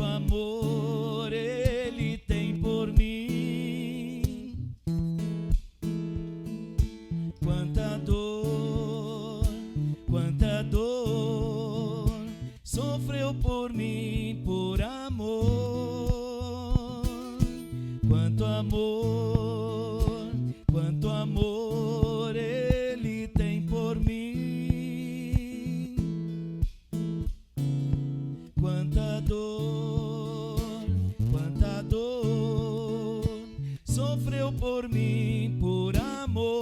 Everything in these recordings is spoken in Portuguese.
amor Ele tem por mim. Quanta dor sofreu por mim, por amor. Quanto amor Ele tem por mim. Quanta dor sofreu por mim, por amor.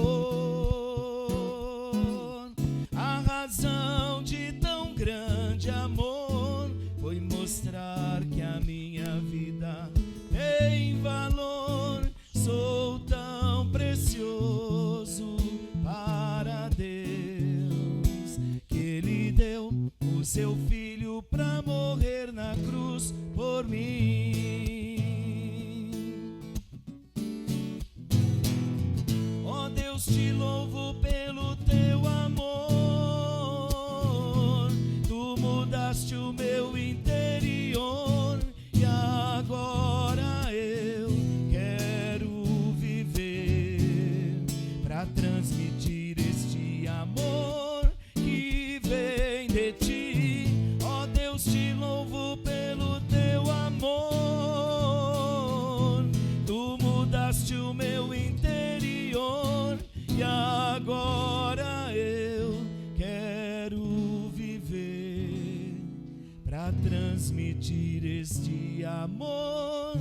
A razão de tão grande amor foi mostrar que a minha vida tem valor. Sou tão precioso para Deus que Ele deu o seu Filho pra morrer na cruz por mim. Ó Deus, te louvo pelo teu amor. Tu mudaste o meu interior e agora eu quero viver pra transmitir este amor que vem de ti. Ó Deus, te louvo pelo teu amor. Tu mudaste o meu interior e agora eu quero viver pra transmitir este amor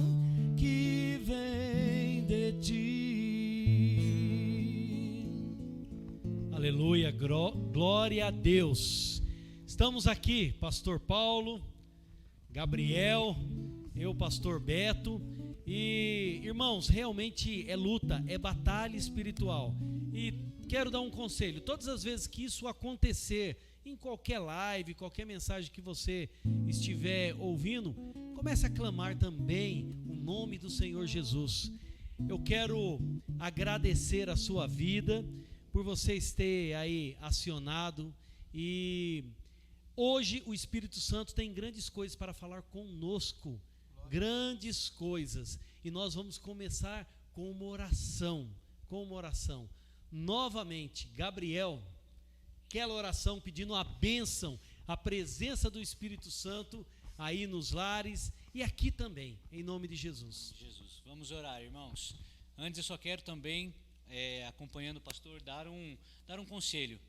que vem de ti. Aleluia, glória a Deus. Estamos aqui, Pastor Paulo, Gabriel, eu, Pastor Beto. E, irmãos, realmente é luta, é batalha espiritual. E quero dar um conselho: todas as vezes que isso acontecer, em qualquer live, qualquer mensagem que você estiver ouvindo, comece a clamar também o nome do Senhor Jesus. Eu quero agradecer a sua vida por vocês ter aí acionado, e hoje o Espírito Santo tem grandes coisas para falar conosco, grandes coisas, e nós vamos começar com uma oração, novamente. Gabriel, aquela oração pedindo a bênção, a presença do Espírito Santo aí nos lares e aqui também, em nome de Jesus. Vamos orar, irmãos. Antes eu só quero também, acompanhando o pastor, dar um conselho.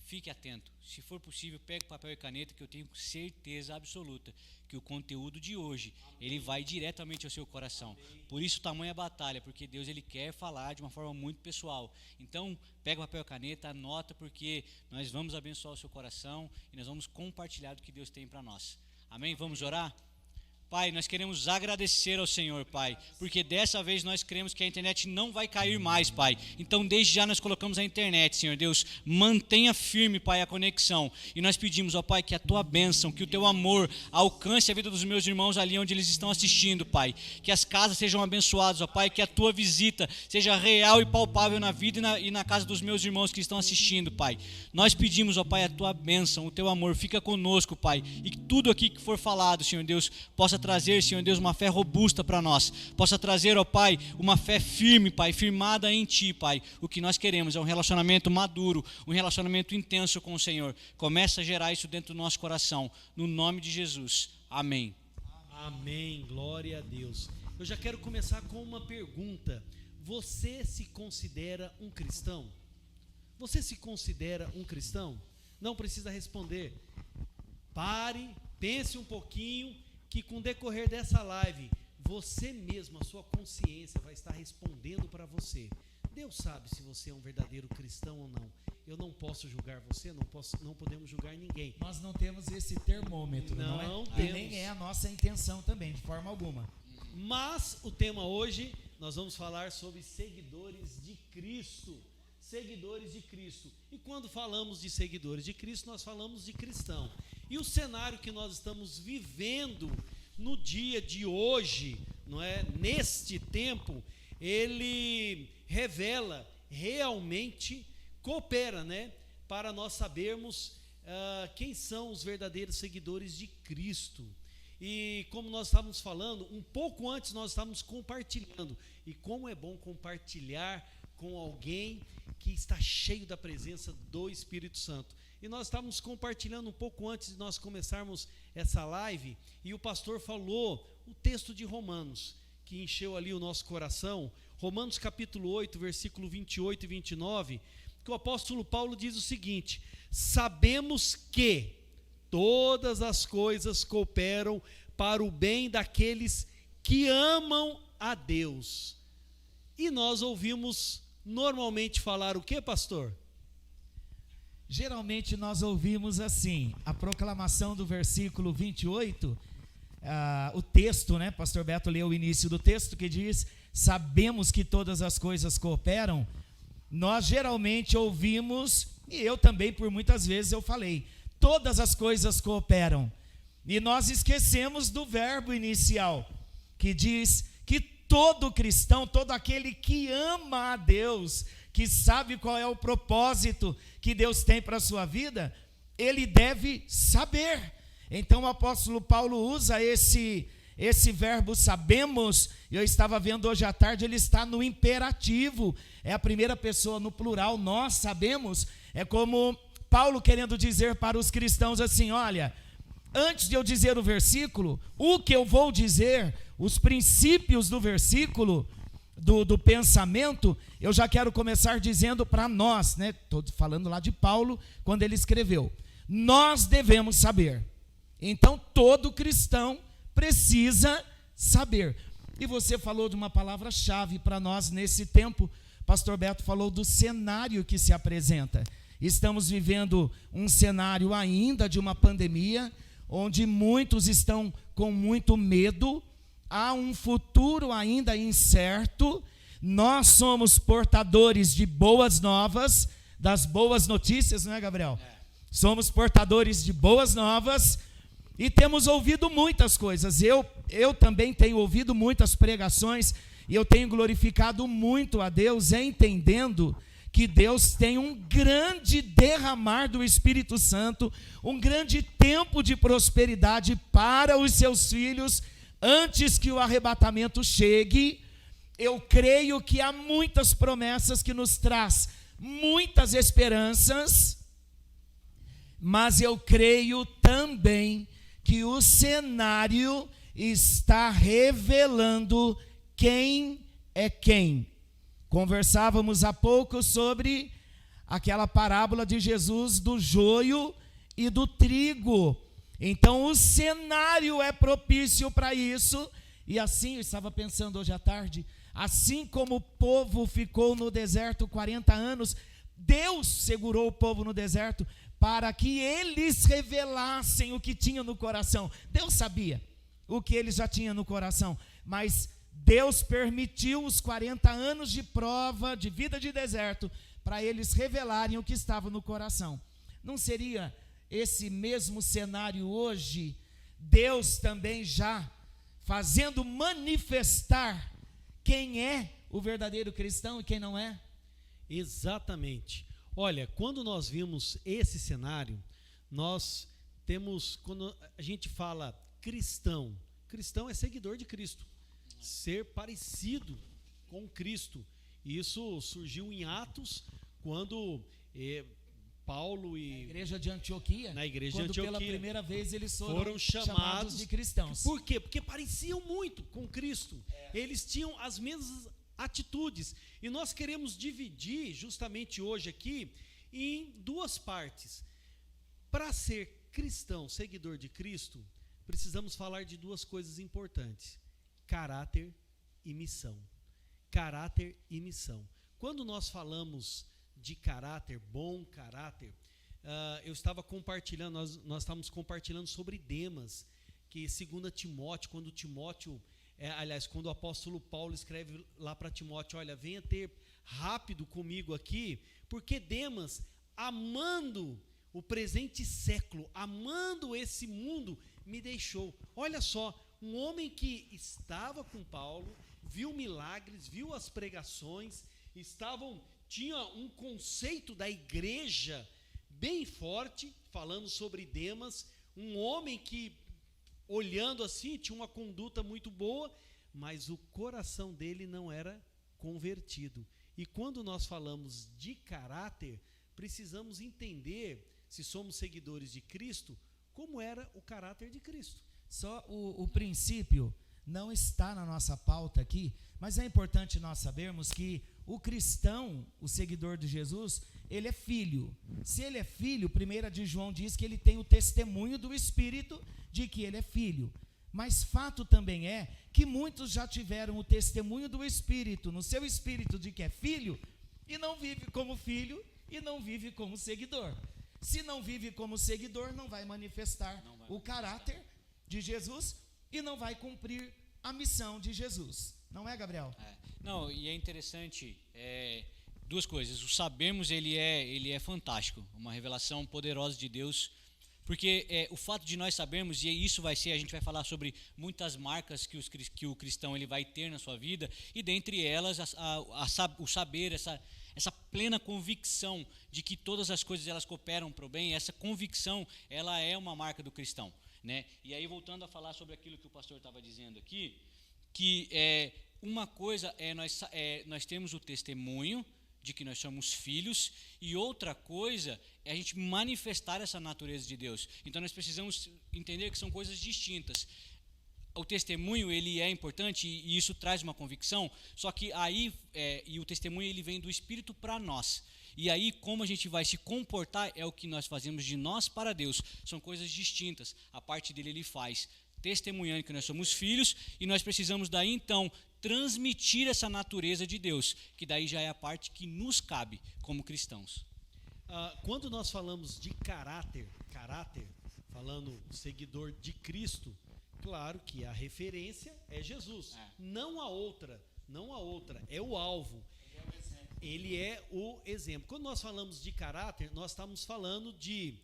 Fique atento. Se for possível, pegue papel e caneta, que eu tenho certeza absoluta que o conteúdo de hoje, ele vai diretamente ao seu coração. Por isso, tamanha batalha, porque Deus, ele quer falar de uma forma muito pessoal. Então, pega papel e caneta, anota, porque nós vamos abençoar o seu coração e nós vamos compartilhar do que Deus tem para nós. Amém? Vamos orar? Pai, nós queremos agradecer ao Senhor, Pai, porque dessa vez nós cremos que a internet não vai cair mais, Pai. Então, desde já nós colocamos a internet, Senhor Deus, mantenha firme, Pai, a conexão. E nós pedimos, ó Pai, que a Tua bênção, que o Teu amor alcance a vida dos meus irmãos ali onde eles estão assistindo, Pai. Que as casas sejam abençoadas, ó Pai, que a Tua visita seja real e palpável na vida e na casa dos meus irmãos que estão assistindo, Pai. Nós pedimos, ó Pai, a Tua bênção, o Teu amor, fica conosco, Pai. E que tudo aqui que for falado, Senhor Deus, possa trazer, Senhor Deus, uma fé robusta para nós, possa trazer, ó Pai, uma fé firme, Pai, firmada em Ti, Pai. O que nós queremos é um relacionamento maduro, um relacionamento intenso com o Senhor. Começa a gerar isso dentro do nosso coração, no nome de Jesus, amém. Amém, glória a Deus. Eu já quero começar com uma pergunta: você se considera um cristão? Você se considera um cristão? Não precisa responder. Pare, pense um pouquinho, que com o decorrer dessa live, você mesmo, a sua consciência vai estar respondendo para você. Deus sabe se você é um verdadeiro cristão ou não. Eu não posso julgar você, não podemos julgar ninguém. Nós não temos esse termômetro, não é? Temos. E nem é a nossa intenção também, de forma alguma. Mas o tema hoje, nós vamos falar sobre seguidores de Cristo. Seguidores de Cristo. E quando falamos de seguidores de Cristo, nós falamos de cristão. E o cenário que nós estamos vivendo no dia de hoje, não é? Neste tempo, ele revela, realmente coopera, né? Para nós sabermos quem são os verdadeiros seguidores de Cristo. E como nós estávamos falando, um pouco antes nós estávamos compartilhando. E como é bom compartilhar com alguém que está cheio da presença do Espírito Santo. E nós estávamos compartilhando um pouco antes de nós começarmos essa live, e o pastor falou o texto de Romanos, que encheu ali o nosso coração. Romanos capítulo 8, versículo 28 e 29, que o apóstolo Paulo diz o seguinte: sabemos que todas as coisas cooperam para o bem daqueles que amam a Deus. E nós ouvimos normalmente falar o que, pastor? Geralmente nós ouvimos assim, a proclamação do versículo 28, o texto, né? Pastor Beto leu o início do texto que diz: sabemos que todas as coisas cooperam. Nós geralmente ouvimos, e eu também por muitas vezes eu falei, todas as coisas cooperam. E nós esquecemos do verbo inicial, que diz que todo cristão, todo aquele que ama a Deus, que sabe qual é o propósito que Deus tem para a sua vida, ele deve saber. Então o apóstolo Paulo usa esse verbo sabemos. Eu estava vendo hoje à tarde, ele está no imperativo, é a primeira pessoa no plural, nós sabemos. É como Paulo querendo dizer para os cristãos assim: olha, antes de eu dizer o versículo, o que eu vou dizer, os princípios do versículo, do pensamento, eu já quero começar dizendo para nós, né? Estou falando lá de Paulo, quando ele escreveu, nós devemos saber. Então todo cristão precisa saber. E você falou de uma palavra-chave para nós nesse tempo. Pastor Beto falou do cenário que se apresenta. Estamos vivendo um cenário ainda de uma pandemia, onde muitos estão com muito medo, há um futuro ainda incerto. Nós somos portadores de boas novas, das boas notícias, não é, Gabriel? Somos portadores de boas novas e temos ouvido muitas coisas. Eu também tenho ouvido muitas pregações e eu tenho glorificado muito a Deus, entendendo que Deus tem um grande derramar do Espírito Santo, um grande tempo de prosperidade para os seus filhos, antes que o arrebatamento chegue. Eu creio que há muitas promessas que nos traz muitas esperanças, mas eu creio também que o cenário está revelando quem é quem. Conversávamos há pouco sobre aquela parábola de Jesus do joio e do trigo. Então o cenário é propício para isso. E assim, eu estava pensando hoje à tarde, assim como o povo ficou no deserto 40 anos, Deus segurou o povo no deserto para que eles revelassem o que tinham no coração. Deus sabia o que eles já tinham no coração, mas Deus permitiu os 40 anos de prova, de vida de deserto, para eles revelarem o que estava no coração. Não seria esse mesmo cenário hoje, Deus também já fazendo manifestar quem é o verdadeiro cristão e quem não é? Exatamente. Olha, quando nós vimos esse cenário, nós temos, quando a gente fala cristão, cristão é seguidor de Cristo, ser parecido com Cristo. Isso surgiu em Atos, quando Paulo e na igreja de Antioquia, quando pela primeira vez eles foram chamados de cristãos. Por quê? Porque pareciam muito com Cristo. Eles tinham as mesmas atitudes. E nós queremos dividir justamente hoje aqui em duas partes. Para ser cristão, seguidor de Cristo, precisamos falar de duas coisas importantes: caráter e missão. Caráter e missão. Quando nós falamos de caráter, bom caráter, eu estava compartilhando, nós estávamos compartilhando sobre Demas, que 2 Timóteo, quando Timóteo, quando o apóstolo Paulo escreve lá para Timóteo, olha, venha ter rápido comigo aqui, porque Demas, amando o presente século, amando esse mundo, me deixou. Olha só, um homem que estava com Paulo, viu milagres, viu as pregações, tinha um conceito da igreja bem forte, falando sobre Demas, um homem que, olhando assim, tinha uma conduta muito boa, mas o coração dele não era convertido. E quando nós falamos de caráter, precisamos entender, se somos seguidores de Cristo, como era o caráter de Cristo. Só o princípio não está na nossa pauta aqui, mas é importante nós sabermos que o cristão, o seguidor de Jesus, ele é filho. Se ele é filho, 1 de João diz que ele tem o testemunho do Espírito de que ele é filho. Mas fato também é que muitos já tiveram o testemunho do Espírito, no seu espírito de que é filho, e não vive como filho e não vive como seguidor. Se não vive como seguidor, não vai manifestar o caráter de Jesus e não vai cumprir a missão de Jesus. Não é, Gabriel? Não, e é interessante, duas coisas. O sabemos, ele é fantástico, uma revelação poderosa de Deus, porque o fato de nós sabermos, e isso vai ser, a gente vai falar sobre muitas marcas que o cristão ele vai ter na sua vida, e dentre elas o saber, essa plena convicção de que todas as coisas elas cooperam para o bem, essa convicção, ela é uma marca do cristão, né? E aí, voltando a falar sobre aquilo que o pastor estava dizendo aqui, que uma coisa nós temos o testemunho de que nós somos filhos, e outra coisa é a gente manifestar essa natureza de Deus. Então nós precisamos entender que são coisas distintas. O testemunho ele é importante e isso traz uma convicção, só que aí e o testemunho ele vem do Espírito para nós. E aí como a gente vai se comportar é o que nós fazemos de nós para Deus. São coisas distintas. A parte dele ele faz testemunhando que nós somos filhos, e nós precisamos daí então transmitir essa natureza de Deus, que daí já é a parte que nos cabe como cristãos. Quando nós falamos de caráter, falando seguidor de Cristo, claro que a referência é Jesus, não a outra, é o alvo. Ele é o exemplo. Quando nós falamos de caráter, nós estamos falando de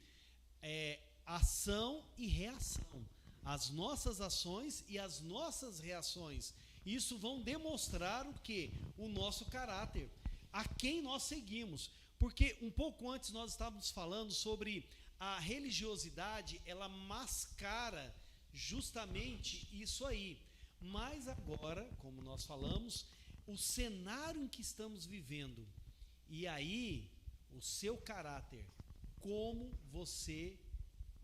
ação e reação. As nossas ações e as nossas reações. Isso vão demonstrar o que? O nosso caráter. A quem nós seguimos. Porque um pouco antes nós estávamos falando sobre a religiosidade, ela mascara justamente isso aí. Mas agora, como nós falamos, o cenário em que estamos vivendo, e aí o seu caráter, como você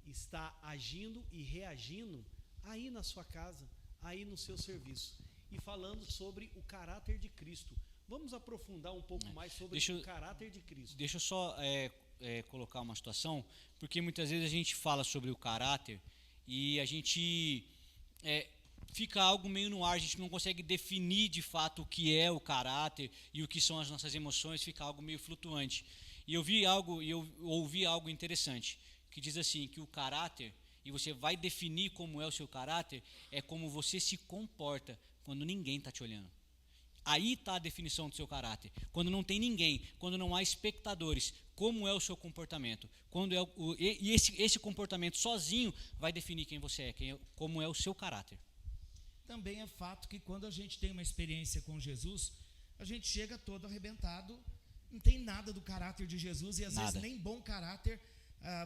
está agindo e reagindo aí na sua casa, aí no seu serviço, e falando sobre o caráter de Cristo. Vamos aprofundar um pouco mais sobre o caráter de Cristo. Deixa eu só colocar uma situação, porque muitas vezes a gente fala sobre o caráter e a gente fica algo meio no ar, a gente não consegue definir de fato o que é o caráter e o que são as nossas emoções, fica algo meio flutuante. E eu ouvi algo interessante, que diz assim, que o caráter, e você vai definir como é o seu caráter, é como você se comporta quando ninguém está te olhando. Aí está a definição do seu caráter. Quando não tem ninguém, quando não há espectadores, como é o seu comportamento? Esse comportamento sozinho vai definir quem você é, como é o seu caráter. Também é fato que quando a gente tem uma experiência com Jesus, a gente chega todo arrebentado, não tem nada do caráter de Jesus e às vezes nem bom caráter.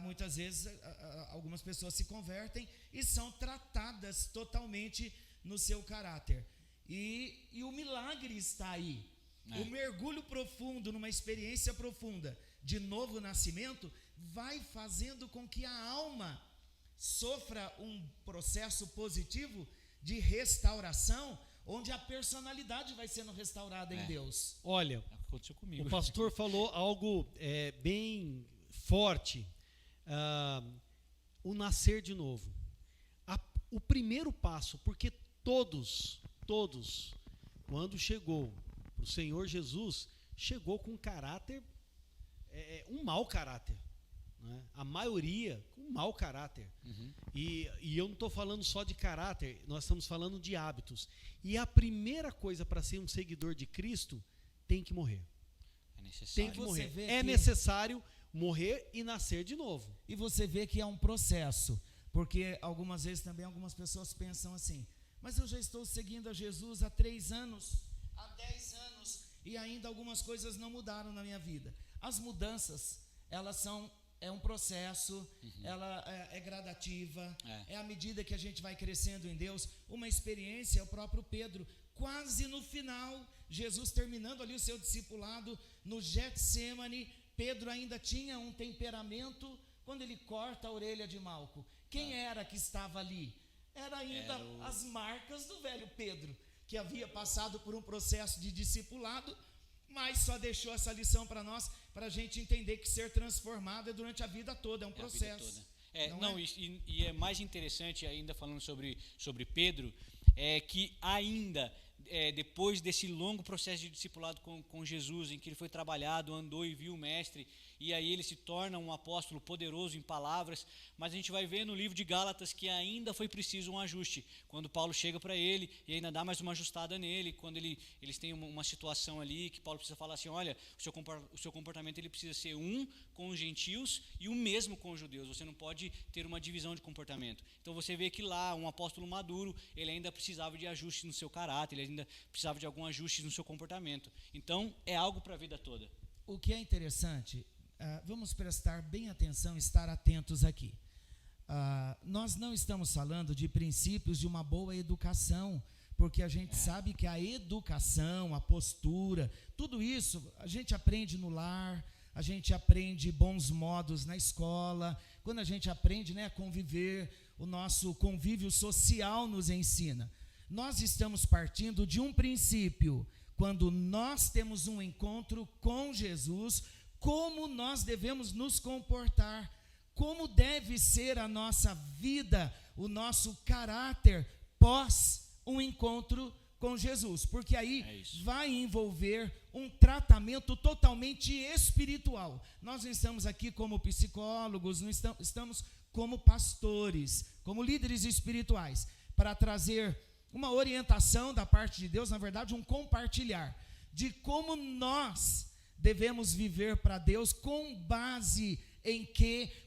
Muitas vezes algumas pessoas se convertem e são tratadas totalmente no seu caráter. E o milagre está aí. O mergulho profundo, numa experiência profunda de novo nascimento, vai fazendo com que a alma sofra um processo positivo de restauração, onde a personalidade vai sendo restaurada em Deus. Olha, aconteceu comigo. O pastor falou algo bem forte, o nascer de novo. O primeiro passo, porque todos, quando chegou para o Senhor Jesus, chegou com caráter, um mau caráter, né? A maioria com um mau caráter. E eu não estou falando só de caráter, nós estamos falando de hábitos. E a primeira coisa para ser um seguidor de Cristo, tem que morrer. É necessário. Tem que morrer. É necessário morrer e nascer de novo. E você vê que é um processo, porque algumas vezes também algumas pessoas pensam assim, mas eu já estou seguindo a Jesus há 3 anos, há 10 anos, e ainda algumas coisas não mudaram na minha vida. As mudanças, elas é um processo, ela é gradativa, é à medida que a gente vai crescendo em Deus. Uma experiência, o próprio Pedro, quase no final, Jesus terminando ali o seu discipulado no Getsemane, Pedro ainda tinha um temperamento quando ele corta a orelha de Malco. Quem era que estava ali? Era ainda as marcas do velho Pedro, que havia passado por um processo de discipulado, mas só deixou essa lição para nós, para a gente entender que ser transformado é durante a vida toda, é um processo. E é mais interessante ainda falando sobre Pedro, é que ainda depois desse longo processo de discipulado com Jesus, em que ele foi trabalhado, andou e viu o mestre, e aí ele se torna um apóstolo poderoso em palavras, mas a gente vai ver no livro de Gálatas que ainda foi preciso um ajuste, quando Paulo chega para ele e ainda dá mais uma ajustada nele, quando eles têm uma situação ali que Paulo precisa falar assim, olha, o seu comportamento ele precisa ser um com os gentios e o mesmo com os judeus, você não pode ter uma divisão de comportamento. Então você vê que lá um apóstolo maduro, ele ainda precisava de ajustes no seu caráter, ele ainda precisava de algum ajuste no seu comportamento. Então é algo para a vida toda. O que é interessante, vamos prestar bem atenção, estar atentos aqui. Nós não estamos falando de princípios de uma boa educação, porque a gente sabe que a educação, a postura, tudo isso a gente aprende no lar, a gente aprende bons modos na escola, quando a gente aprende a conviver, o nosso convívio social nos ensina. Nós estamos partindo de um princípio, quando nós temos um encontro com Jesus, como nós devemos nos comportar, como deve ser a nossa vida, o nosso caráter pós um encontro com Jesus, porque aí vai envolver um tratamento totalmente espiritual. Nós não estamos aqui como psicólogos, não estamos como pastores, como líderes espirituais, para trazer uma orientação da parte de Deus, na verdade um compartilhar de como nós devemos viver para Deus, com base em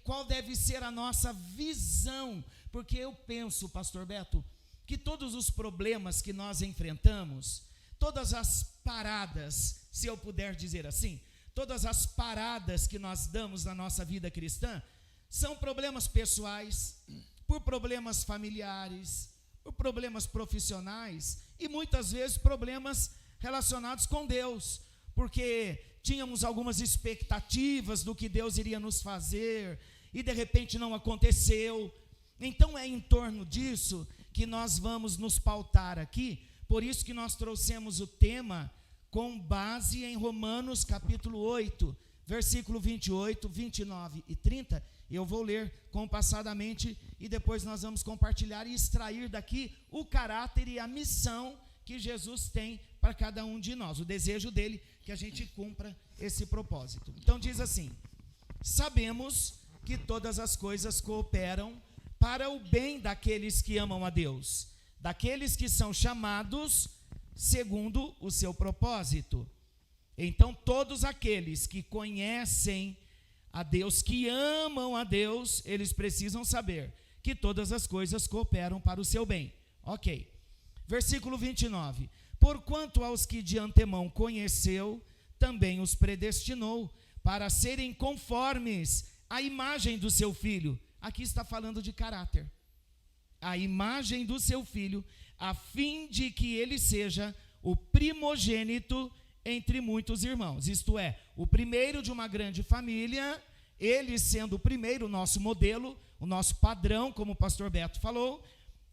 qual deve ser a nossa visão, porque eu penso, pastor Beto, que todos os problemas que nós enfrentamos, todas as paradas, se eu puder dizer assim, todas as paradas que nós damos na nossa vida cristã, são problemas pessoais, por problemas familiares, por problemas profissionais e muitas vezes problemas relacionados com Deus, porque tínhamos algumas expectativas do que Deus iria nos fazer e de repente não aconteceu. Então é em torno disso que nós vamos nos pautar aqui, por isso que nós trouxemos o tema com base em Romanos capítulo 8, versículo 28, 29 e 30, eu vou ler compassadamente e depois nós vamos compartilhar e extrair daqui o caráter e a missão que Jesus tem para cada um de nós, o desejo dele que a gente cumpra esse propósito. Então diz assim: sabemos que todas as coisas cooperam para o bem daqueles que amam a Deus, daqueles que são chamados segundo o seu propósito. Então todos aqueles que conhecem a Deus, que amam a Deus, eles precisam saber que todas as coisas cooperam para o seu bem. Ok. Versículo 29. Porquanto aos que de antemão conheceu, também os predestinou para serem conformes à imagem do seu Filho. Aqui está falando de caráter. A imagem do seu Filho, a fim de que ele seja o primogênito entre muitos irmãos. Isto é, o primeiro de uma grande família, ele sendo o primeiro, o nosso modelo, o nosso padrão, como o pastor Beto falou,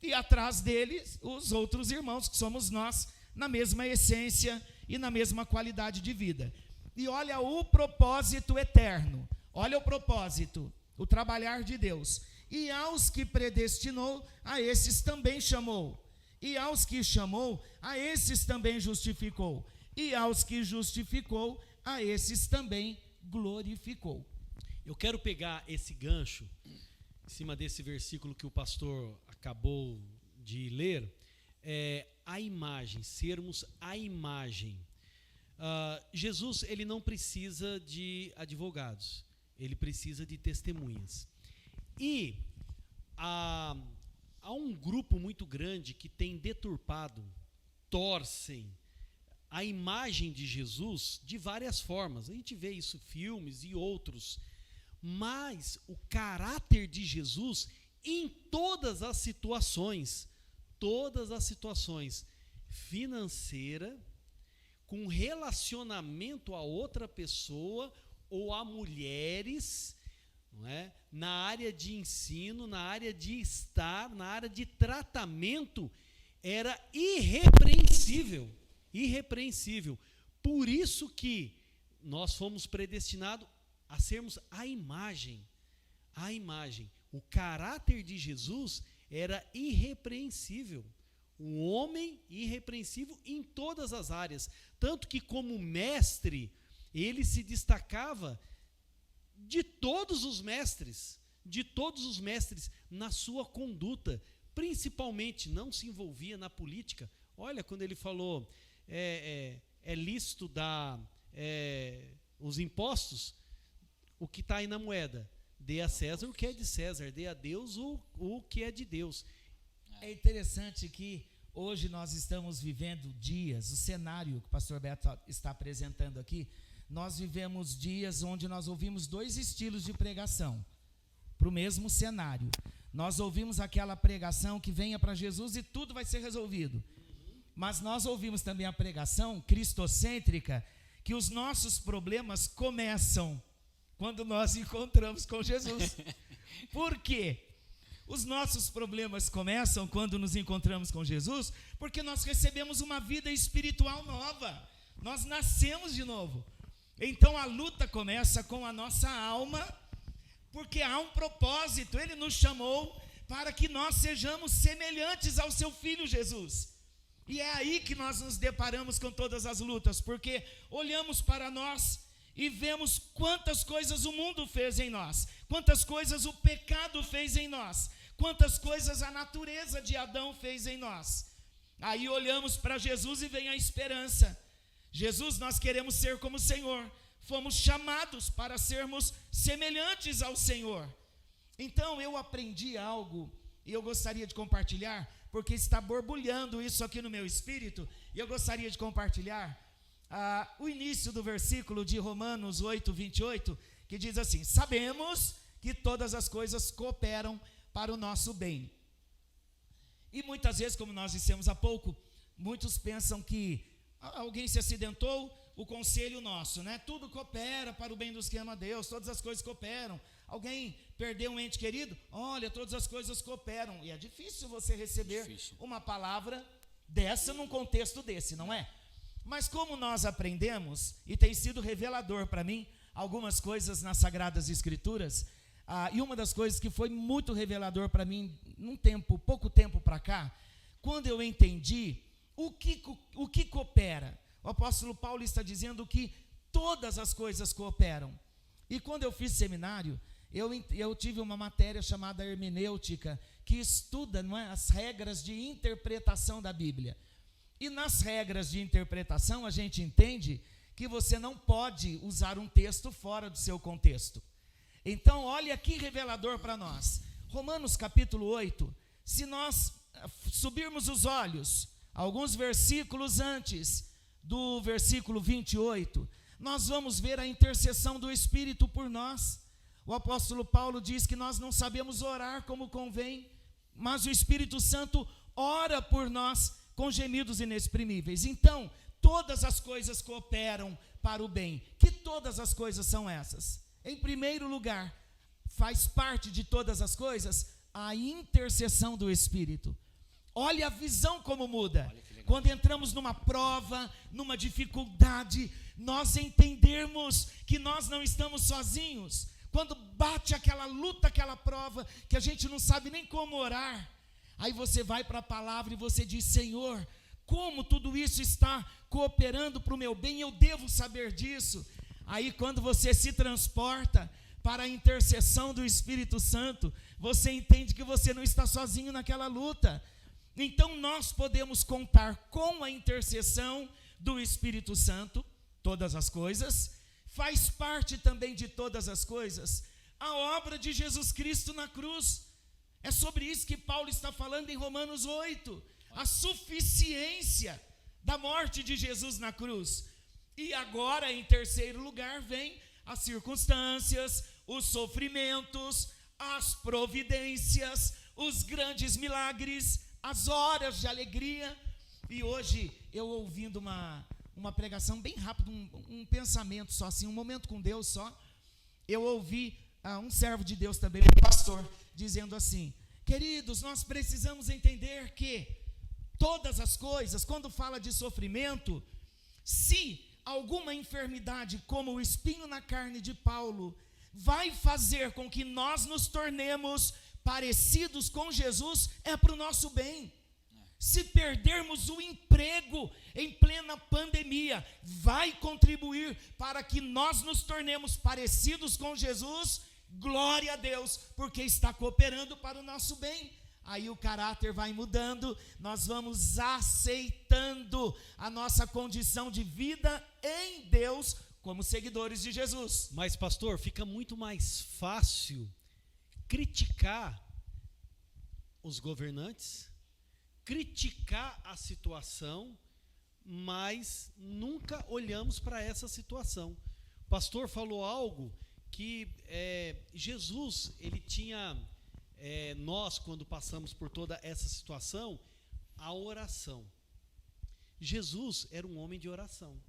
e atrás deles os outros irmãos, que somos nós, na mesma essência e na mesma qualidade de vida. E olha o propósito eterno, olha o propósito, o trabalhar de Deus. E aos que predestinou, a esses também chamou. E aos que chamou, a esses também justificou. E aos que justificou, a esses também glorificou. Eu quero pegar esse gancho, em cima desse versículo que o pastor acabou de ler, a imagem, sermos a imagem. Jesus, ele não precisa de advogados, ele precisa de testemunhas. E há um grupo muito grande que tem deturpado, torcem a imagem de Jesus de várias formas. A gente vê isso em filmes e outros, mas o caráter de Jesus em todas as situações, financeira, com relacionamento a outra pessoa ou a mulheres, não é? Na área de ensino, na área de estar, na área de tratamento, era irrepreensível. Por isso que nós fomos predestinados a sermos a imagem. O caráter de Jesus era irrepreensível. Um homem irrepreensível em todas as áreas. Tanto que, como mestre, ele se destacava de todos os mestres na sua conduta. Principalmente, não se envolvia na política. Olha, quando ele falou, é lícito dar os impostos, o que está aí na moeda. Dê a César o que é de César, dê a Deus o que é de Deus. É interessante que hoje nós estamos vivendo dias, o cenário que o pastor Beto está apresentando aqui, nós vivemos dias onde nós ouvimos dois estilos de pregação para o mesmo cenário. Nós ouvimos aquela pregação que venha para Jesus e tudo vai ser resolvido. Mas nós ouvimos também a pregação cristocêntrica, que os nossos problemas começam quando nós encontramos com Jesus. Por quê? Os nossos problemas começam quando nos encontramos com Jesus, porque nós recebemos uma vida espiritual nova. Nós nascemos de novo. Então a luta começa com a nossa alma, porque há um propósito. Ele nos chamou para que nós sejamos semelhantes ao seu Filho Jesus. E é aí que nós nos deparamos com todas as lutas, porque olhamos para nós e vemos quantas coisas o mundo fez em nós, quantas coisas o pecado fez em nós, quantas coisas a natureza de Adão fez em nós. Aí olhamos para Jesus e vem a esperança. Jesus, nós queremos ser como o Senhor, fomos chamados para sermos semelhantes ao Senhor. Então eu aprendi algo e eu gostaria de compartilhar, porque está borbulhando isso aqui no meu espírito, e eu gostaria de compartilhar o início do versículo de Romanos 8, 28, que diz assim: sabemos que todas as coisas cooperam para o nosso bem. E muitas vezes, como nós dissemos há pouco, muitos pensam que alguém se acidentou, o conselho nosso, né? Tudo coopera para o bem dos que amam a Deus, todas as coisas cooperam. Alguém perdeu um ente querido, olha, todas as coisas cooperam. E é difícil você receber uma palavra dessa num contexto desse, não é? Mas como nós aprendemos, e tem sido revelador para mim, algumas coisas nas Sagradas Escrituras, e uma das coisas que foi muito revelador para mim, pouco tempo para cá, quando eu entendi o que coopera. O apóstolo Paulo está dizendo que todas as coisas cooperam. E quando eu fiz seminário, eu tive uma matéria chamada hermenêutica, que estuda, não é, as regras de interpretação da Bíblia. E nas regras de interpretação, a gente entende que você não pode usar um texto fora do seu contexto. Então, olha que revelador para nós. Romanos capítulo 8, se nós subirmos os olhos, alguns versículos antes do versículo 28, nós vamos ver a intercessão do Espírito por nós. O apóstolo Paulo diz que nós não sabemos orar como convém, mas o Espírito Santo ora por nós com gemidos inexprimíveis. Então, todas as coisas cooperam para o bem. Que todas as coisas são essas? Em primeiro lugar, faz parte de todas as coisas a intercessão do Espírito. Olha a visão como muda. Quando entramos numa prova, numa dificuldade, nós entendermos que nós não estamos sozinhos. Quando bate aquela luta, aquela prova, que a gente não sabe nem como orar, aí você vai para a palavra e você diz: Senhor, como tudo isso está cooperando para o meu bem, eu devo saber disso. Aí quando você se transporta para a intercessão do Espírito Santo, você entende que você não está sozinho naquela luta. Então nós podemos contar com a intercessão do Espírito Santo, todas as coisas. Faz parte também de todas as coisas a obra de Jesus Cristo na cruz. É sobre isso que Paulo está falando em Romanos 8, a suficiência da morte de Jesus na cruz. E agora, em terceiro lugar, vem as circunstâncias, os sofrimentos, as providências, os grandes milagres, as horas de alegria. E hoje, eu ouvindo uma pregação bem rápida, um pensamento só assim, um momento com Deus só, eu ouvi um servo de Deus também, um pastor, dizendo assim: queridos, nós precisamos entender que todas as coisas, quando fala de sofrimento, se alguma enfermidade, como o espinho na carne de Paulo, vai fazer com que nós nos tornemos parecidos com Jesus, é para o nosso bem. Se perdermos o emprego em plena pandemia, vai contribuir para que nós nos tornemos parecidos com Jesus, glória a Deus, porque está cooperando para o nosso bem. Aí o caráter vai mudando, nós vamos aceitando a nossa condição de vida em Deus como seguidores de Jesus. Mas, pastor, fica muito mais fácil criticar os governantes, criticar a situação, mas nunca olhamos para essa situação. O pastor falou algo que Jesus, ele tinha, nós quando passamos por toda essa situação, a oração. Jesus era um homem de oração,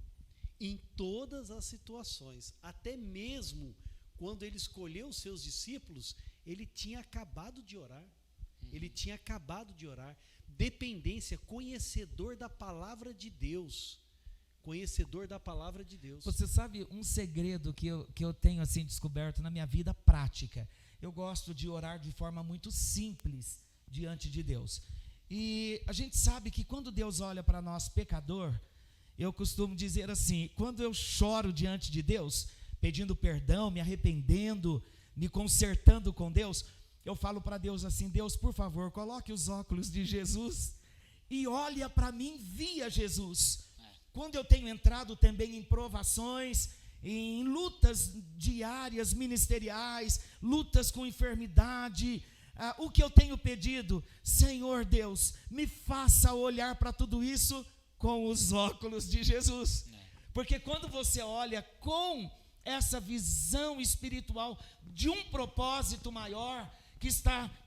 em todas as situações, até mesmo quando ele escolheu os seus discípulos, ele tinha acabado de orar, dependência, conhecedor da palavra de Deus, Você sabe um segredo que eu tenho assim descoberto na minha vida prática? Eu gosto de orar de forma muito simples diante de Deus. E a gente sabe que quando Deus olha para nós pecador, eu costumo dizer assim, quando eu choro diante de Deus, pedindo perdão, me arrependendo, me consertando com Deus, eu falo para Deus assim: Deus, por favor, coloque os óculos de Jesus e olha para mim via Jesus. Quando eu tenho entrado também em provações, em lutas diárias, ministeriais, lutas com enfermidade, o que eu tenho pedido? Senhor Deus, me faça olhar para tudo isso com os óculos de Jesus. Porque quando você olha com essa visão espiritual de um propósito maior,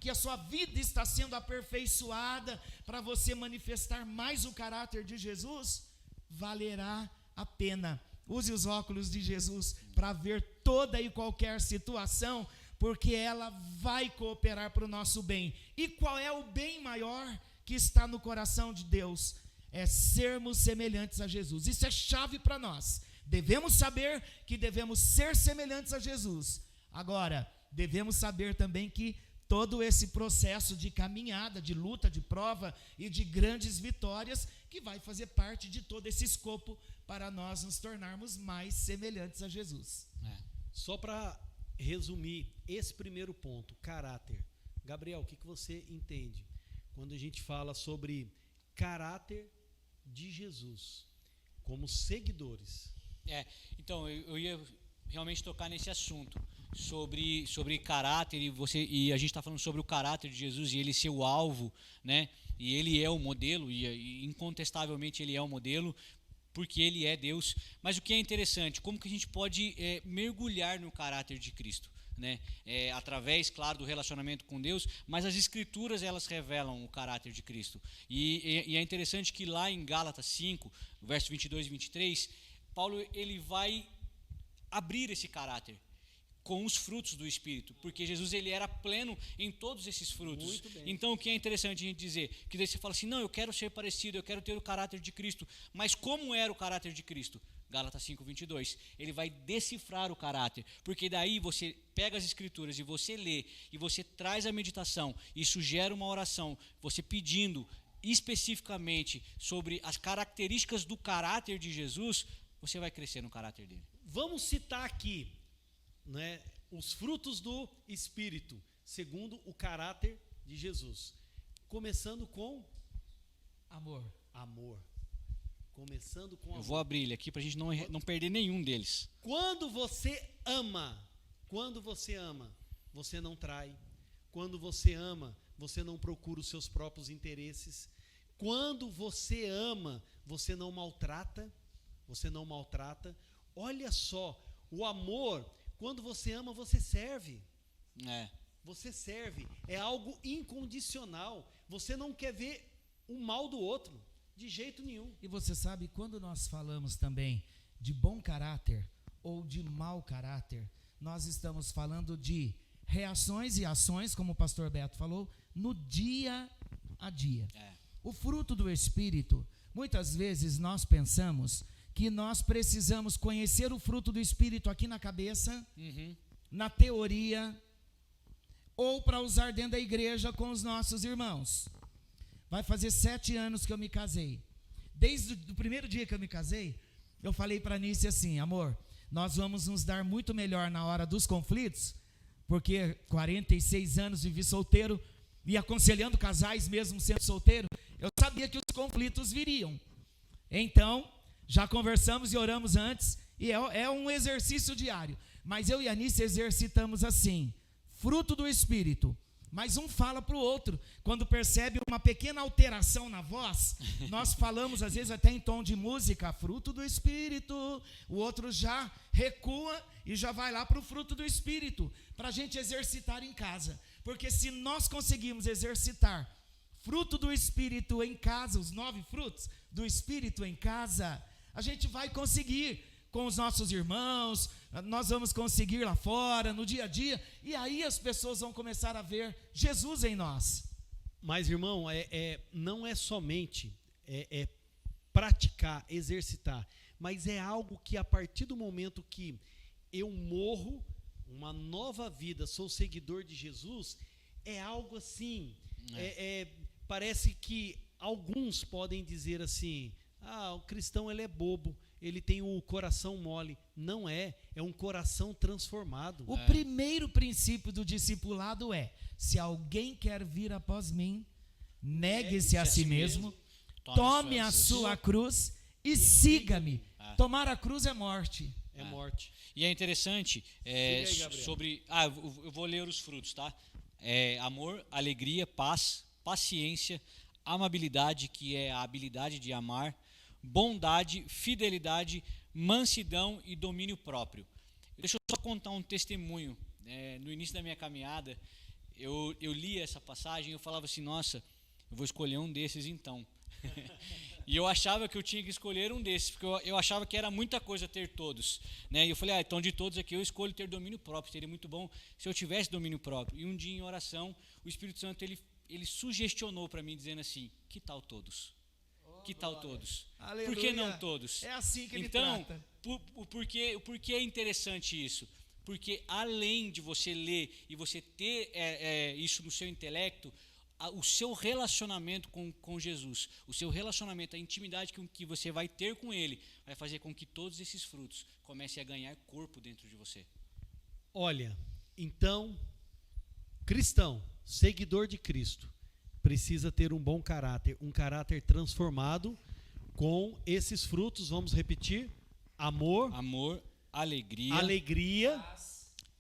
que a sua vida está sendo aperfeiçoada para você manifestar mais o caráter de Jesus, valerá a pena. Use os óculos de Jesus para ver toda e qualquer situação, porque ela vai cooperar para o nosso bem. E qual é o bem maior que está no coração de Deus? É sermos semelhantes a Jesus. Isso é chave para nós. Devemos saber que devemos ser semelhantes a Jesus. Agora, devemos saber também que todo esse processo de caminhada, de luta, de prova e de grandes vitórias, que vai fazer parte de todo esse escopo para nós nos tornarmos mais semelhantes a Jesus. Só para resumir esse primeiro ponto, caráter. Gabriel, o que você entende quando a gente fala sobre caráter de Jesus como seguidores? Então, eu ia realmente tocar nesse assunto sobre caráter, e a gente está falando sobre o caráter de Jesus e ele ser o alvo, né? E ele é o modelo, e incontestavelmente ele é o modelo, porque ele é Deus. Mas o que é interessante, como que a gente pode mergulhar no caráter de Cristo, né? Através, claro, do relacionamento com Deus, mas as Escrituras, elas revelam o caráter de Cristo. E é interessante que lá em Gálatas 5, verso 22 e 23, Paulo ele vai abrir esse caráter com os frutos do Espírito, porque Jesus ele era pleno em todos esses frutos. Então o que é interessante a gente dizer, que daí você fala assim, não, eu quero ser parecido, eu quero ter o caráter de Cristo, mas como era o caráter de Cristo? Gálatas 5:22, ele vai decifrar o caráter, porque daí você pega as Escrituras e você lê, e você traz a meditação, isso gera uma oração, você pedindo especificamente sobre as características do caráter de Jesus, você vai crescer no caráter dele. Vamos citar aqui, né, os frutos do Espírito, segundo o caráter de Jesus. Começando com amor. Começando com amor. Eu vou abrir ele aqui para a gente não perder nenhum deles. Quando você ama, você não trai. Quando você ama, você não procura os seus próprios interesses. Quando você ama, você não maltrata. Olha só O amor, quando você ama, você serve. Você serve. É algo incondicional. Você não quer ver o mal do outro, de jeito nenhum. E você sabe, quando nós falamos também de bom caráter ou de mau caráter, nós estamos falando de reações e ações, como o pastor Beto falou, no dia a dia. O fruto do Espírito, muitas vezes nós pensamos que nós precisamos conhecer o fruto do Espírito aqui na cabeça, na teoria, ou para usar dentro da igreja com os nossos irmãos. Vai fazer 7 anos que eu me casei. Desde o primeiro dia que eu me casei, eu falei para a Nícia assim: amor, nós vamos nos dar muito melhor na hora dos conflitos, porque 46 anos vivi solteiro e aconselhando casais mesmo sendo solteiro, eu sabia que os conflitos viriam. Então, já conversamos e oramos antes, e é um exercício diário. Mas eu e a Nícia exercitamos assim, fruto do Espírito. Mas um fala para o outro, quando percebe uma pequena alteração na voz, nós falamos às vezes até em tom de música, fruto do Espírito, o outro já recua e já vai lá para o fruto do Espírito, para a gente exercitar em casa, porque se nós conseguimos exercitar fruto do Espírito em casa, os 9 frutos do Espírito em casa, a gente vai conseguir com os nossos irmãos, nós vamos conseguir lá fora, no dia a dia, e aí as pessoas vão começar a ver Jesus em nós. Mas, irmão, não é somente praticar, exercitar, mas é algo que a partir do momento que eu morro, uma nova vida, sou seguidor de Jesus, é algo assim, parece que alguns podem dizer assim, o cristão ele é bobo, ele tem o coração mole. Não é um coração transformado. O primeiro princípio do discipulado é: se alguém quer vir após mim, negue-se a si mesmo, tome a sua cruz e siga-me. Tomar a cruz é morte. É morte. E é interessante, aí, sobre... eu vou ler os frutos, tá? Amor, alegria, paz, paciência, amabilidade, que é a habilidade de amar, bondade, fidelidade, mansidão e domínio próprio. Deixa eu só contar um testemunho. No início da minha caminhada, eu li essa passagem e eu falava assim, nossa, eu vou escolher um desses então. E eu achava que eu tinha que escolher um desses, porque eu achava que era muita coisa ter todos, né? E eu falei, então de todos aqui eu escolho ter domínio próprio, seria muito bom se eu tivesse domínio próprio. E um dia em oração, o Espírito Santo ele sugestionou para mim, dizendo assim, que tal todos? Que tal todos? Aleluia. Por que não todos? É assim que ele então, trata. Por que é interessante isso? Porque além de você ler e você ter isso no seu intelecto, o seu relacionamento com Jesus, o seu relacionamento, a intimidade que você vai ter com Ele, vai fazer com que todos esses frutos comecem a ganhar corpo dentro de você. Olha, então, cristão, seguidor de Cristo, precisa ter um bom caráter, um caráter transformado com esses frutos. Vamos repetir: amor, alegria,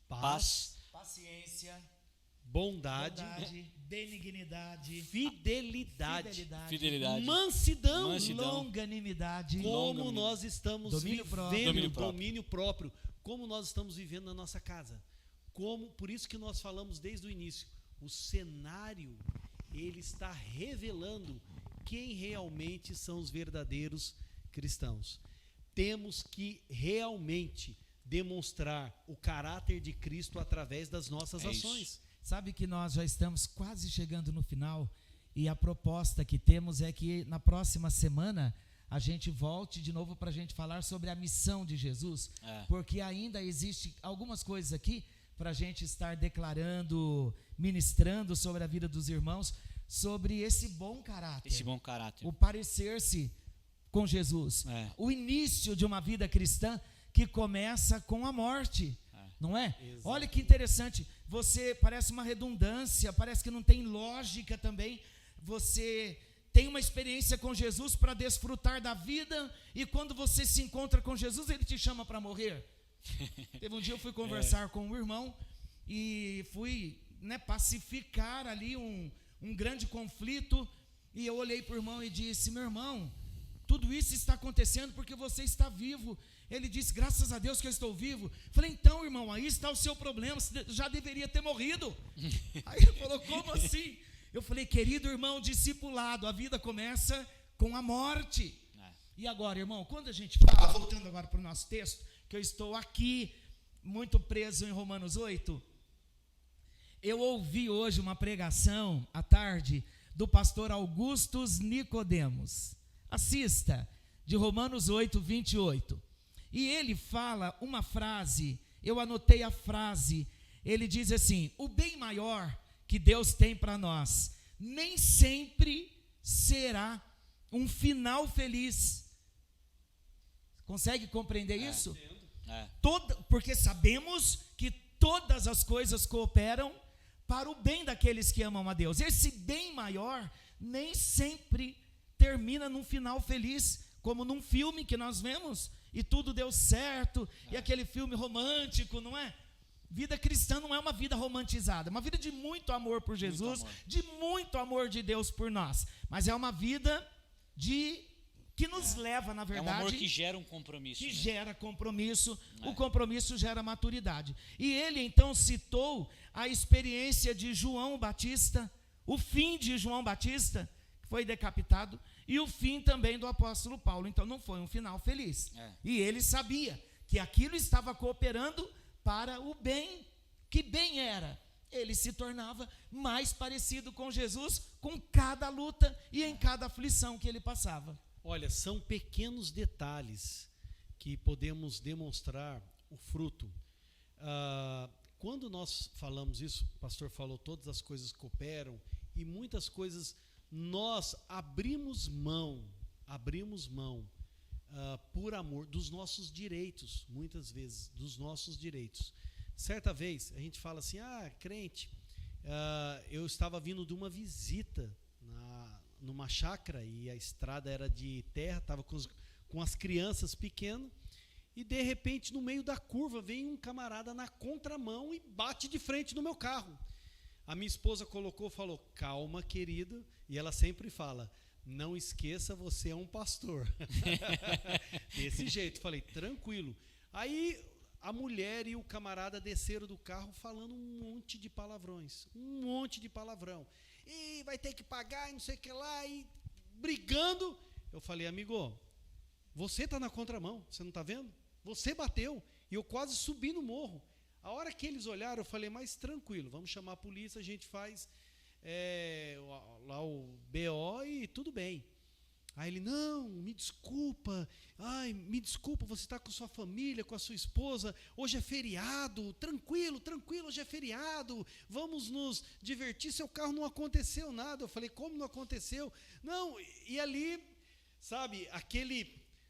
paz, paciência, bondade, benignidade, fidelidade, mansidão, longanimidade, como nós estamos domínio vivendo, próprio. domínio próprio, como nós estamos vivendo na nossa casa. Por isso que nós falamos desde o início, o cenário ele está revelando quem realmente são os verdadeiros cristãos. Temos que realmente demonstrar o caráter de Cristo através das nossas ações. Isso. Sabe que nós já estamos quase chegando no final, e a proposta que temos é que na próxima semana a gente volte de novo para a gente falar sobre a missão de Jesus, porque ainda existe algumas coisas aqui para a gente estar declarando, ministrando sobre a vida dos irmãos, sobre esse bom caráter. O parecer-se com Jesus. O início de uma vida cristã que começa com a morte, não é? Exato. Olha que interessante, parece uma redundância, parece que não tem lógica também. Você tem uma experiência com Jesus para desfrutar da vida, e quando você se encontra com Jesus, Ele te chama para morrer. Teve um dia eu fui conversar com um irmão e fui pacificar ali um grande conflito, e eu olhei para o irmão e disse: meu irmão, tudo isso está acontecendo porque você está vivo, Ele disse, graças a Deus que eu estou vivo. Falei, então, irmão, aí está o seu problema, você já deveria ter morrido. Aí ele falou, como assim? Eu falei, querido irmão discipulado, a vida começa com a morte. E agora, irmão, quando a gente fala, voltando agora para o nosso texto, que eu estou aqui, muito preso em Romanos 8, eu ouvi hoje uma pregação, à tarde, do pastor Augustus Nicodemos. Assista, de Romanos 8, 28. E ele fala uma frase, eu anotei a frase, ele diz assim, o bem maior que Deus tem para nós, nem sempre será um final feliz. Consegue compreender isso? Porque sabemos que todas as coisas cooperam para o bem daqueles que amam a Deus. Esse bem maior nem sempre termina num final feliz, como num filme que nós vemos, e tudo deu certo, e aquele filme romântico, não é? Vida cristã não é uma vida romantizada, é uma vida de muito amor por Jesus, de muito amor de Deus por nós, mas é uma vida que nos leva, na verdade... É um amor que gera um compromisso. Que gera compromisso, o compromisso gera maturidade. E ele então citou a experiência de João Batista, o fim de João Batista, que foi decapitado, e o fim também do apóstolo Paulo. Então não foi um final feliz. E ele sabia que aquilo estava cooperando para o bem. Que bem era? Ele se tornava mais parecido com Jesus com cada luta e em cada aflição que ele passava. Olha, são pequenos detalhes que podemos demonstrar o fruto. Quando nós falamos isso, o pastor falou, todas as coisas cooperam, e muitas coisas nós abrimos mão por amor dos nossos direitos, muitas vezes, dos nossos direitos. Certa vez, a gente fala assim, crente, eu estava vindo de uma visita numa chácara, e a estrada era de terra, estava com as crianças pequenas, e de repente no meio da curva vem um camarada na contramão e bate de frente no meu carro. A minha esposa falou, calma querido, e ela sempre fala, não esqueça, você é um pastor. Desse jeito, falei, tranquilo. Aí a mulher e o camarada desceram do carro falando um monte de palavrão. E vai ter que pagar, e não sei o que lá, e brigando. Eu falei, amigo, você está na contramão, você não está vendo? Você bateu, e eu quase subi no morro. A hora que eles olharam, eu falei, mas tranquilo, vamos chamar a polícia, a gente faz lá o BO e tudo bem. Aí ele, não, me desculpa, você está com sua família, com a sua esposa, hoje é feriado, tranquilo, hoje é feriado, vamos nos divertir, seu carro não aconteceu nada. Eu falei, como não aconteceu? Não, e ali, sabe,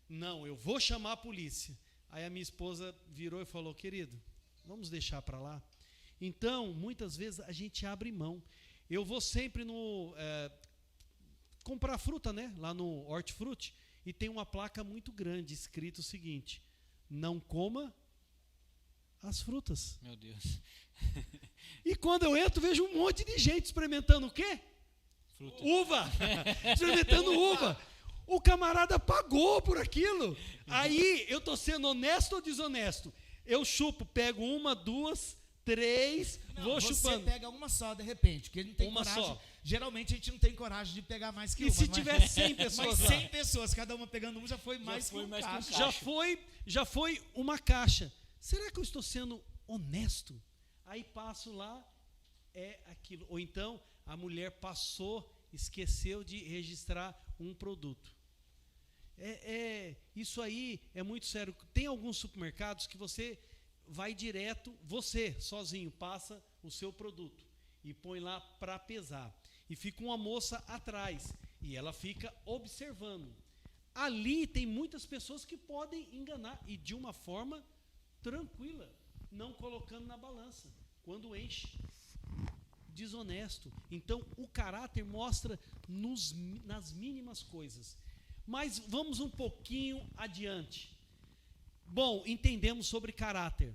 não, eu vou chamar a polícia. Aí a minha esposa virou e falou, querido, vamos deixar para lá. Então, muitas vezes a gente abre mão. Eu vou sempre comprar fruta, né? Lá no Hortifruti, e tem uma placa muito grande, escrito o seguinte, não coma as frutas. Meu Deus. E quando eu entro, vejo um monte de gente experimentando o quê? Fruta. Uva. Experimentando uva. O camarada pagou por aquilo. Aí, eu estou sendo honesto ou desonesto? Eu chupo, pego 1, 2, 3, vou chupando. Você pega uma só, de repente, porque ele não tem uma coragem. Só. Geralmente a gente não tem coragem de pegar mais que uma. E se tiver 100 pessoas mas lá? 100 pessoas, cada uma pegando uma, já foi mais que um caixa. Já foi uma caixa. Será que eu estou sendo honesto? Aí passo lá, é aquilo. Ou então, a mulher passou, esqueceu de registrar um produto. Isso aí é muito sério. Tem alguns supermercados que você vai direto, você sozinho passa o seu produto e põe lá para pesar. E fica uma moça atrás e ela fica observando. Ali tem muitas pessoas que podem enganar e de uma forma tranquila, não colocando na balança. Quando enche, desonesto. Então o caráter mostra nas mínimas coisas. Mas vamos um pouquinho adiante. Bom, entendemos sobre caráter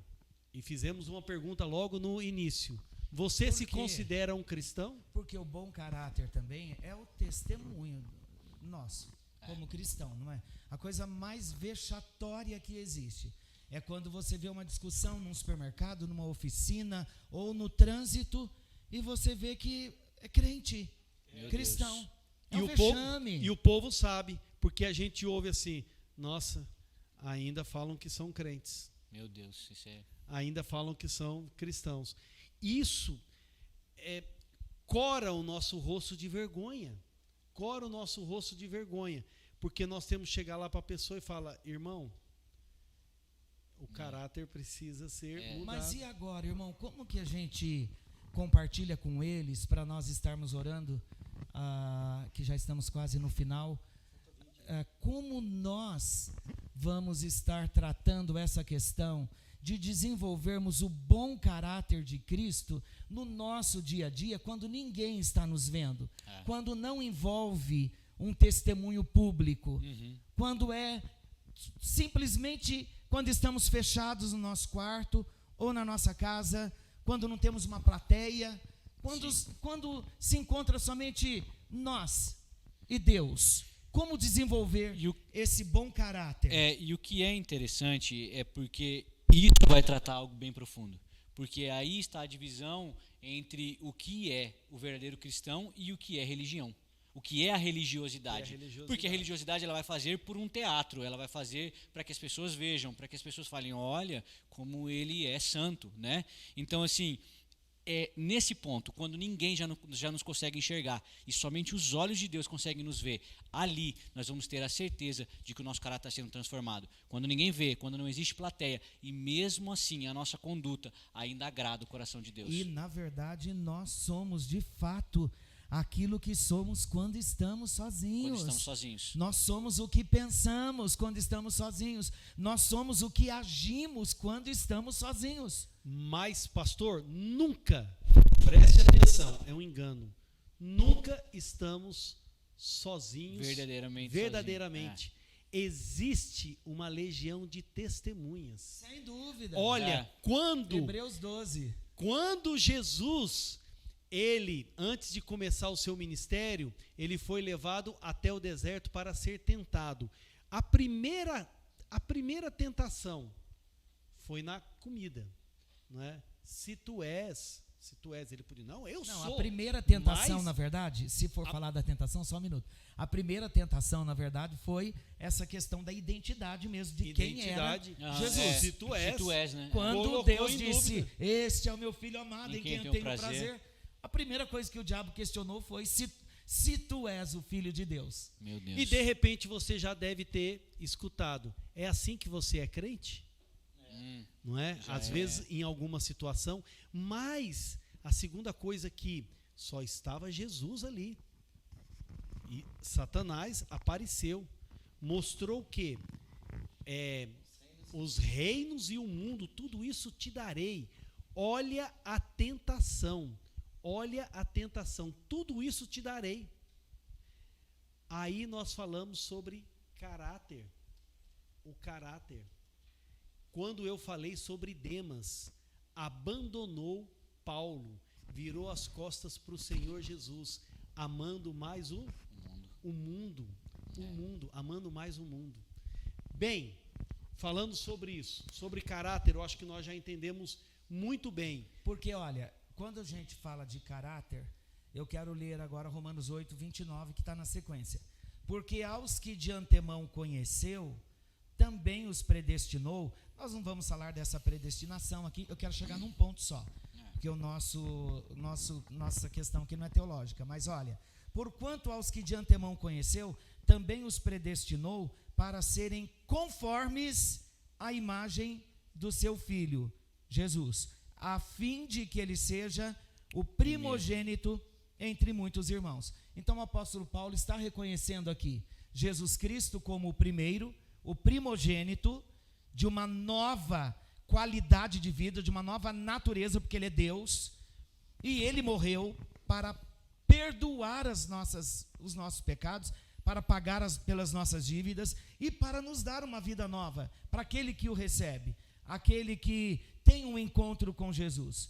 e fizemos uma pergunta logo no início. Você se considera um cristão? Porque o bom caráter também é o testemunho nosso. como cristão, não é? A coisa mais vexatória que existe é quando você vê uma discussão num supermercado, numa oficina ou no trânsito e você vê que é crente, cristão. É um vexame. E o povo sabe, porque a gente ouve assim, nossa, ainda falam que são crentes. Meu Deus, isso é... Ainda falam que são cristãos. Isso cora o nosso rosto de vergonha. Cora o nosso rosto de vergonha. Porque nós temos que chegar lá para a pessoa e falar, irmão, o caráter precisa ser mudado. Mas e agora, irmão, como que a gente compartilha com eles para nós estarmos orando, que já estamos quase no final, como nós vamos estar tratando essa questão de desenvolvermos o bom caráter de Cristo no nosso dia a dia, quando ninguém está nos vendo, quando não envolve um testemunho público, quando é simplesmente quando estamos fechados no nosso quarto ou na nossa casa, quando não temos uma plateia, quando se encontra somente nós e Deus. Como desenvolver esse bom caráter? E o que é interessante é porque isso vai tratar algo bem profundo. Porque aí está a divisão entre o que é o verdadeiro cristão e o que é religião. O que é a religiosidade. Porque a religiosidade ela vai fazer por um teatro, ela vai fazer para que as pessoas vejam, para que as pessoas falem, olha como ele é santo, né? Então, assim, nesse ponto, quando ninguém já nos consegue enxergar e somente os olhos de Deus conseguem nos ver, ali nós vamos ter a certeza de que o nosso caráter está sendo transformado. Quando ninguém vê, quando não existe plateia, e mesmo assim a nossa conduta ainda agrada o coração de Deus. E, na verdade, nós somos de fato aquilo que somos quando estamos sozinhos. Quando estamos sozinhos. Nós somos o que pensamos quando estamos sozinhos. Nós somos o que agimos quando estamos sozinhos. Mas, pastor, nunca, preste atenção, é um engano, nunca estamos sozinhos. Verdadeiramente. Existe uma legião de testemunhas. Sem dúvida. Olha, Hebreus 12. Quando Jesus, ele, antes de começar o seu ministério, ele foi levado até o deserto para ser tentado. A primeira tentação foi na comida, não é? Se tu és, ele podia, eu sou. A primeira tentação, na verdade, se for falar da tentação, só um minuto. A primeira tentação, na verdade, foi essa questão da identidade mesmo, de quem era Jesus. Se tu és, né? Quando Deus disse, este é o meu filho amado, em quem eu tenho prazer. A primeira coisa que o diabo questionou foi se tu és o filho de Deus. Meu Deus. E de repente você já deve ter escutado, é assim que você é crente? Não é? Às vezes em alguma situação, mas a segunda coisa que só estava Jesus ali. E Satanás apareceu, mostrou que os reinos e o mundo, tudo isso te darei. Olha a tentação, tudo isso te darei. Aí nós falamos sobre caráter, o caráter. Quando eu falei sobre Demas, abandonou Paulo, virou as costas para o Senhor Jesus, amando mais o mundo, amando mais o mundo. Bem, falando sobre isso, sobre caráter, eu acho que nós já entendemos muito bem. Porque, olha, quando a gente fala de caráter, eu quero ler agora Romanos 8, 29, que está na sequência. Porque aos que de antemão conheceu, também os predestinou. Nós não vamos falar dessa predestinação aqui, eu quero chegar num ponto só, porque nossa questão aqui não é teológica, mas olha, porquanto aos que de antemão conheceu, também os predestinou para serem conformes à imagem do seu Filho, Jesus, a fim de que ele seja o primogênito entre muitos irmãos. Então o apóstolo Paulo está reconhecendo aqui Jesus Cristo como o primeiro, o primogênito de uma nova qualidade de vida, de uma nova natureza, porque ele é Deus, e ele morreu para perdoar os nossos pecados, para pagar pelas nossas dívidas e para nos dar uma vida nova, para aquele que o recebe, aquele que tem um encontro com Jesus.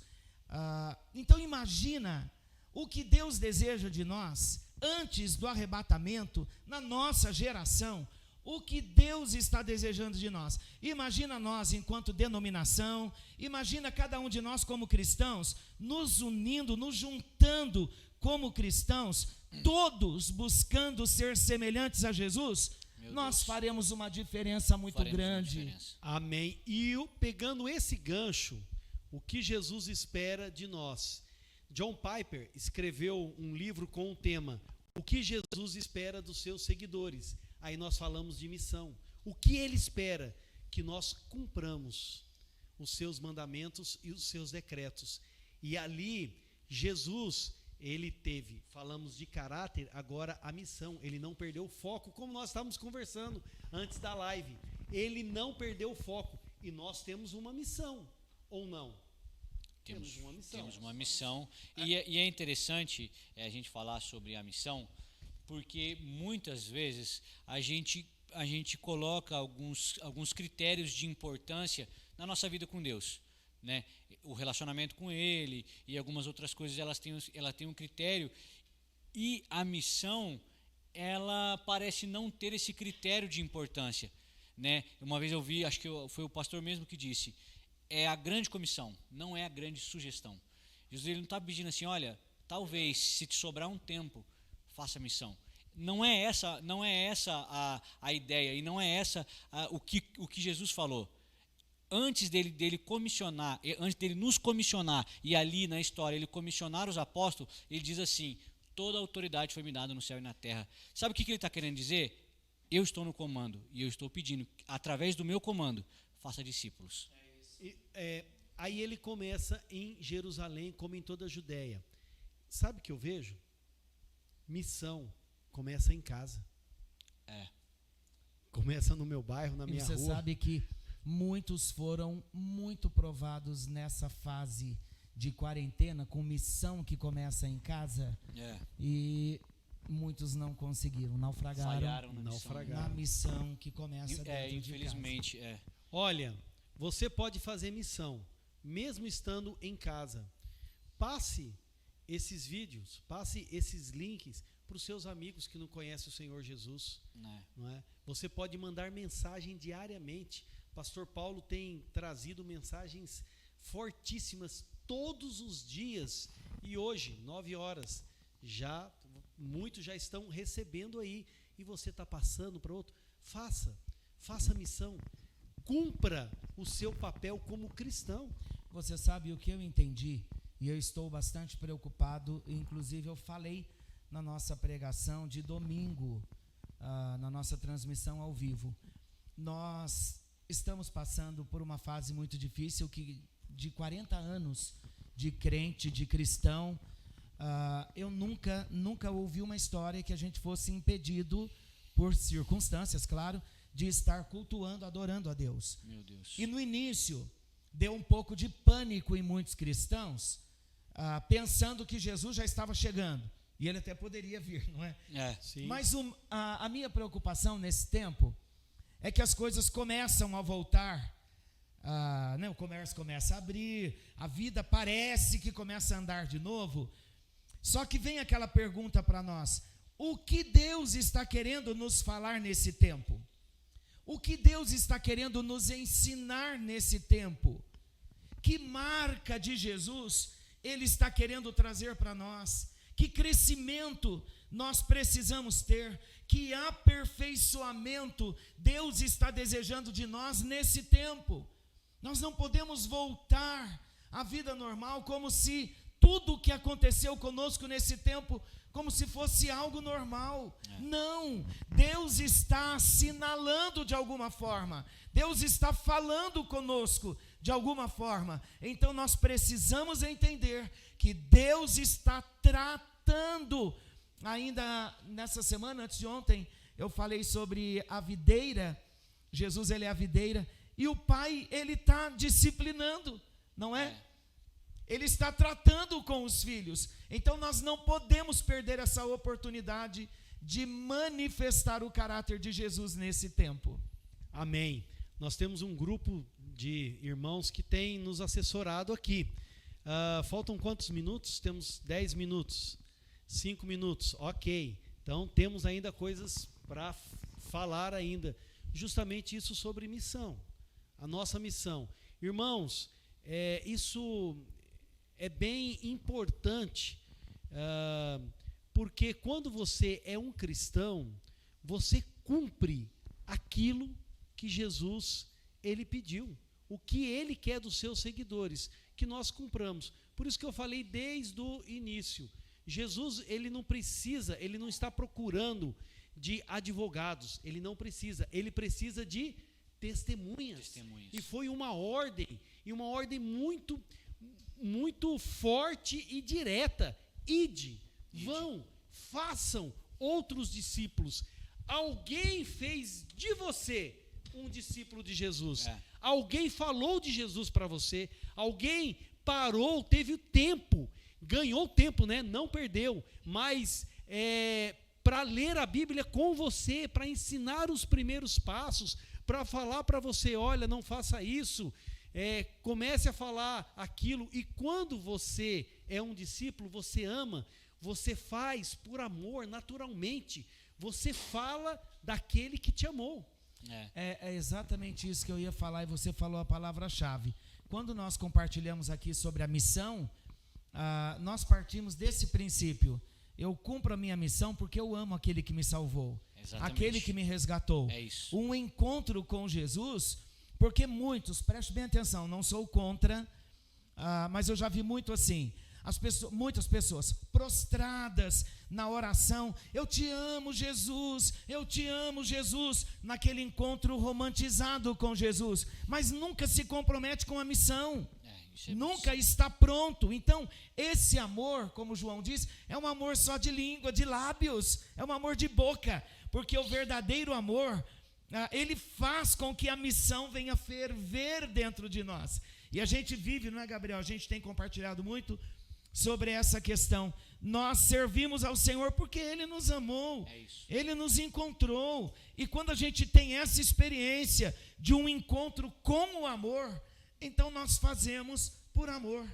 Então imagina o que Deus deseja de nós antes do arrebatamento, na nossa geração, o que Deus está desejando de nós. Imagina nós enquanto denominação, imagina cada um de nós como cristãos, nos unindo, nos juntando como cristãos, todos buscando ser semelhantes a Jesus. Nós faremos uma diferença muito grande. Amém. E pegando esse gancho, o que Jesus espera de nós? John Piper escreveu um livro com o tema O que Jesus espera dos seus seguidores. Aí nós falamos de missão. O que ele espera? Que nós cumpramos os seus mandamentos e os seus decretos. E ali, Jesus, ele teve, falamos de caráter, agora a missão. Ele não perdeu o foco, como nós estávamos conversando antes da live. Ele não perdeu o foco. E nós temos uma missão, ou não? Temos uma missão. Temos uma missão. E é interessante a gente falar sobre a missão, porque muitas vezes a gente coloca alguns critérios de importância na nossa vida com Deus, né? O relacionamento com Ele e algumas outras coisas, ela tem um critério, e a missão, ela parece não ter esse critério de importância, né? Uma vez eu vi, acho que foi o pastor mesmo que disse, é a grande comissão, não é a grande sugestão. Jesus, ele não está pedindo assim, olha, talvez se te sobrar um tempo, faça a missão. Não é essa a ideia, e não é essa o que Jesus falou. Antes dele comissionar, antes dele nos comissionar, e ali na história ele comissionar os apóstolos, ele diz assim, toda a autoridade foi me dada no céu e na terra. Sabe o que ele está querendo dizer? Eu estou no comando, e eu estou pedindo, através do meu comando, faça discípulos. Aí ele começa em Jerusalém, como em toda a Judéia. Sabe o que eu vejo? Missão começa em casa. Começa no meu bairro, na minha rua. Você sabe que muitos foram muito provados nessa fase de quarentena, com missão que começa em casa. E muitos não conseguiram, naufragaram na missão que começa dentro infelizmente, de casa. Olha, você pode fazer missão, mesmo estando em casa. Passe esses vídeos, passe esses links para os seus amigos que não conhecem o Senhor Jesus. Não é? Você pode mandar mensagem diariamente. Pastor Paulo tem trazido mensagens fortíssimas todos os dias. E hoje, 9 horas, muitos já estão recebendo aí. E você está passando para outro. Faça a missão. Cumpra o seu papel como cristão. Você sabe o que eu entendi? E eu estou bastante preocupado. Inclusive eu falei na nossa pregação de domingo, na nossa transmissão ao vivo. Nós estamos passando por uma fase muito difícil, que de 40 anos de crente, de cristão, eu nunca ouvi uma história que a gente fosse impedido, por circunstâncias, claro, de estar cultuando, adorando a Deus. Meu Deus. E no início, deu um pouco de pânico em muitos cristãos, pensando que Jesus já estava chegando. E ele até poderia vir, não é? Sim. Mas a minha preocupação nesse tempo é que as coisas começam a voltar, né? O comércio começa a abrir, a vida parece que começa a andar de novo. Só que vem aquela pergunta para nós: o que Deus está querendo nos falar nesse tempo? O que Deus está querendo nos ensinar nesse tempo? Que marca de Jesus Ele está querendo trazer para nós? Que crescimento nós precisamos ter? Que aperfeiçoamento Deus está desejando de nós nesse tempo? Nós não podemos voltar à vida normal como se tudo o que aconteceu conosco nesse tempo, como se fosse algo normal. Não, Deus está assinalando de alguma forma, Deus está falando conosco de alguma forma. Então nós precisamos entender que Deus está tratando. Ainda nessa semana, antes de ontem, eu falei sobre a videira. Jesus, ele é a videira, e o Pai, ele está disciplinando, não é? Ele está tratando com os filhos. Então nós não podemos perder essa oportunidade de manifestar o caráter de Jesus nesse tempo. Amém. Nós temos um grupo de irmãos que tem nos assessorado aqui. Faltam quantos minutos? Temos 10 minutos. 5 minutos, ok. Então temos ainda coisas para falar ainda. Justamente isso sobre missão, a nossa missão. Irmãos, isso é bem importante, porque quando você é um cristão, você cumpre aquilo que Jesus ele pediu, o que ele quer dos seus seguidores, que nós cumpramos. Por isso que eu falei desde o início, Jesus ele não precisa, ele não está procurando de advogados, ele não precisa, ele precisa de testemunhas. E foi uma ordem muito, muito forte e direta: ide, vão, façam outros discípulos. Alguém fez de você um discípulo de Jesus. Alguém falou de Jesus para você. Alguém parou, teve o tempo, ganhou tempo, né? Não perdeu, mas para ler a Bíblia com você, para ensinar os primeiros passos, para falar para você: olha, não faça isso, comece a falar aquilo. E quando você é um discípulo, você ama, você faz por amor, naturalmente. Você fala daquele que te amou. É exatamente isso que eu ia falar, e você falou a palavra-chave. Quando nós compartilhamos aqui sobre a missão, nós partimos desse princípio: eu cumpro a minha missão porque eu amo aquele que me salvou, aquele que me resgatou. É isso. Um encontro com Jesus, porque muitos, preste bem atenção, não sou contra, mas eu já vi muito assim, muitas pessoas prostradas na oração: eu te amo, Jesus, eu te amo, Jesus, naquele encontro romantizado com Jesus, mas nunca se compromete com a missão, nunca está pronto. Então esse amor, como João diz, é um amor só de língua, de lábios, é um amor de boca, porque o verdadeiro amor, ele faz com que a missão venha ferver dentro de nós. E a gente vive, não é, Gabriel? A gente tem compartilhado muito sobre essa questão. Nós servimos ao Senhor porque Ele nos amou, Ele nos encontrou. E quando a gente tem essa experiência de um encontro com o amor, então nós fazemos por amor.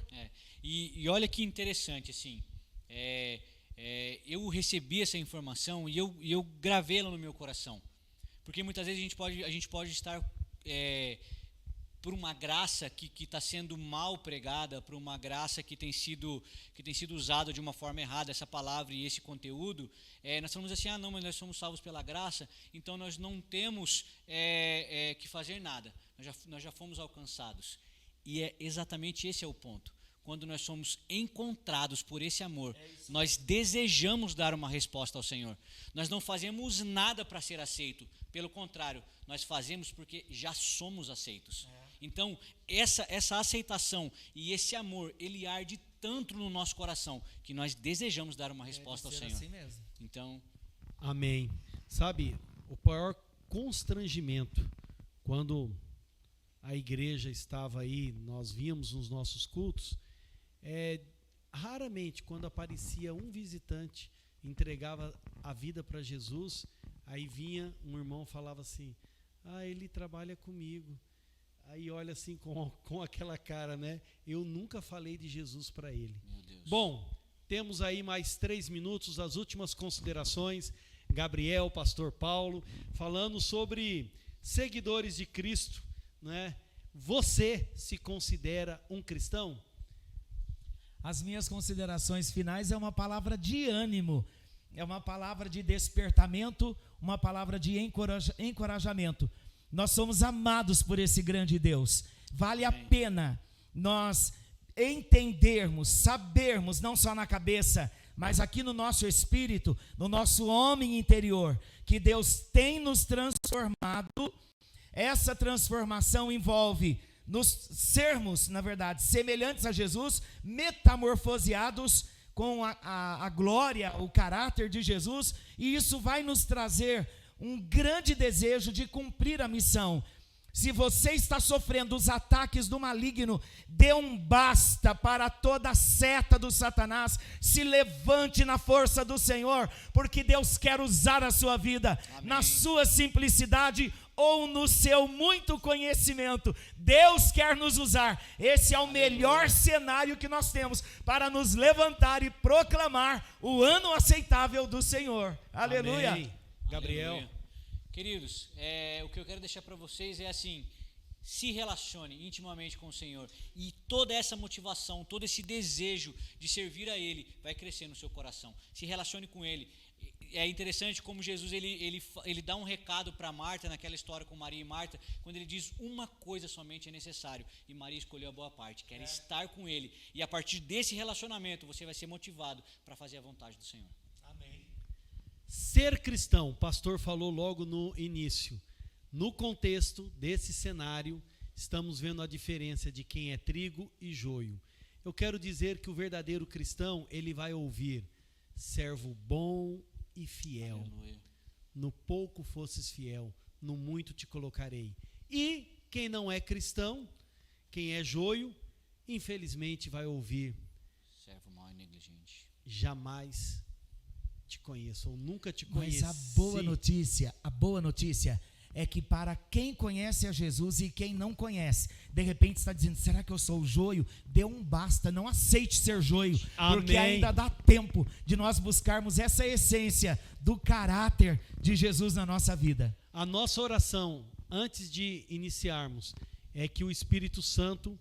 E olha que interessante, assim, eu recebi essa informação e eu gravei ela no meu coração, porque muitas vezes a gente pode estar por uma graça que está sendo mal pregada, por uma graça que tem sido usada de uma forma errada, essa palavra e esse conteúdo. Nós falamos assim: não, mas nós somos salvos pela graça, então nós não temos que fazer nada, nós já fomos alcançados. E exatamente esse é o ponto. Quando nós somos encontrados por esse amor, nós desejamos dar uma resposta ao Senhor. Nós não fazemos nada para ser aceito, pelo contrário, nós fazemos porque já somos aceitos. Então, essa aceitação e esse amor, ele arde tanto no nosso coração, que nós desejamos dar uma resposta ao Senhor. Assim mesmo. Então, amém. Sabe, o maior constrangimento, quando a igreja estava aí, nós víamos nos nossos cultos, raramente quando aparecia um visitante, entregava a vida para Jesus, aí vinha um irmão, falava assim: ele trabalha comigo. Aí olha assim com aquela cara, né? Eu nunca falei de Jesus para ele. Meu Deus. Bom, temos aí mais 3 minutos, as últimas considerações. Gabriel, pastor Paulo, falando sobre seguidores de Cristo, né? Você se considera um cristão? As minhas considerações finais é uma palavra de ânimo, é uma palavra de despertamento, uma palavra de encorajamento. Nós somos amados por esse grande Deus. Vale a pena nós entendermos, sabermos, não só na cabeça, mas aqui no nosso espírito, no nosso homem interior, que Deus tem nos transformado. Essa transformação envolve nos sermos, na verdade, semelhantes a Jesus, metamorfoseados com a glória, o caráter de Jesus, e isso vai nos trazer um grande desejo de cumprir a missão. Se você está sofrendo os ataques do maligno, dê um basta para toda seta do Satanás. Se levante na força do Senhor, porque Deus quer usar a sua vida. Amém. Na sua simplicidade ou no seu muito conhecimento. Deus quer nos usar. Esse é o melhor cenário que nós temos para nos levantar e proclamar o ano aceitável do Senhor. Aleluia. Amém. Gabriel. Aleluia. Queridos, o que eu quero deixar para vocês é assim: se relacione intimamente com o Senhor, e toda essa motivação, todo esse desejo de servir a Ele vai crescer no seu coração. Se relacione com Ele. É interessante como Jesus ele dá um recado para Marta naquela história com Maria e Marta, quando ele diz: uma coisa somente é necessário, e Maria escolheu a boa parte, que era estar com Ele, e a partir desse relacionamento você vai ser motivado para fazer a vontade do Senhor. Ser cristão, o pastor falou logo no início. No contexto desse cenário, estamos vendo a diferença de quem é trigo e joio. Eu quero dizer que o verdadeiro cristão, ele vai ouvir: servo bom e fiel. Aleluia. No pouco fosses fiel, no muito te colocarei. E quem não é cristão, quem é joio, infelizmente vai ouvir: servo mau e negligente. Jamais te conheço, ou nunca te conheci. Mas a boa notícia é que para quem conhece a Jesus e quem não conhece, de repente está dizendo: será que eu sou o joio? Dê um basta, não aceite ser joio. Amém. Porque ainda dá tempo de nós buscarmos essa essência do caráter de Jesus na nossa vida. A nossa oração, antes de iniciarmos, é que o Espírito Santo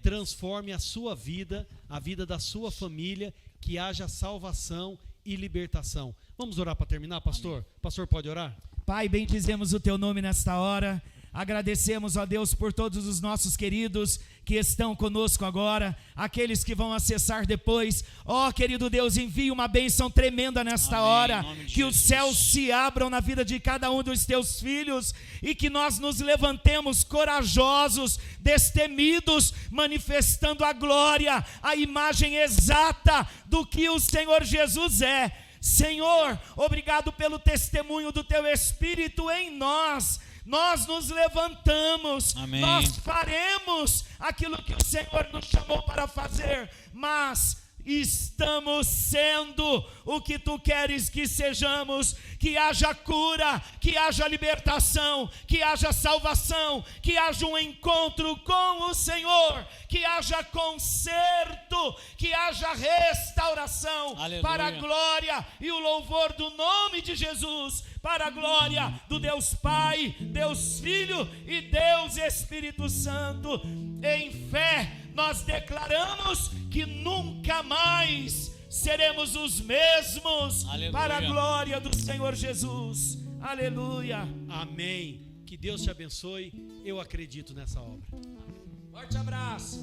transforme a sua vida, a vida da sua família, que haja salvação e libertação. Vamos orar para terminar, pastor? Amém. Pastor, pode orar? Pai, bendizemos o teu nome nesta hora. Agradecemos, ó Deus, por todos os nossos queridos que estão conosco agora, aqueles que vão acessar depois. Ó, querido Deus, envie uma bênção tremenda nesta hora, que os céus se abram na vida de cada um dos teus filhos, e que nós nos levantemos corajosos, destemidos, manifestando a glória, a imagem exata do que o Senhor Jesus é. Senhor, obrigado pelo testemunho do teu Espírito em nós. Nós nos levantamos, amém. Nós faremos aquilo que o Senhor nos chamou para fazer, mas estamos sendo o que tu queres que sejamos, que haja cura, que haja libertação, que haja salvação, que haja um encontro com o Senhor, que haja conserto, que haja restauração. Aleluia. Para a glória e o louvor do nome de Jesus, para a glória do Deus Pai, Deus Filho e Deus Espírito Santo. Em fé nós declaramos que nunca mais seremos os mesmos. Aleluia. Para a glória do Senhor Jesus. Aleluia. Amém. Que Deus te abençoe. Eu acredito nessa obra. Forte abraço.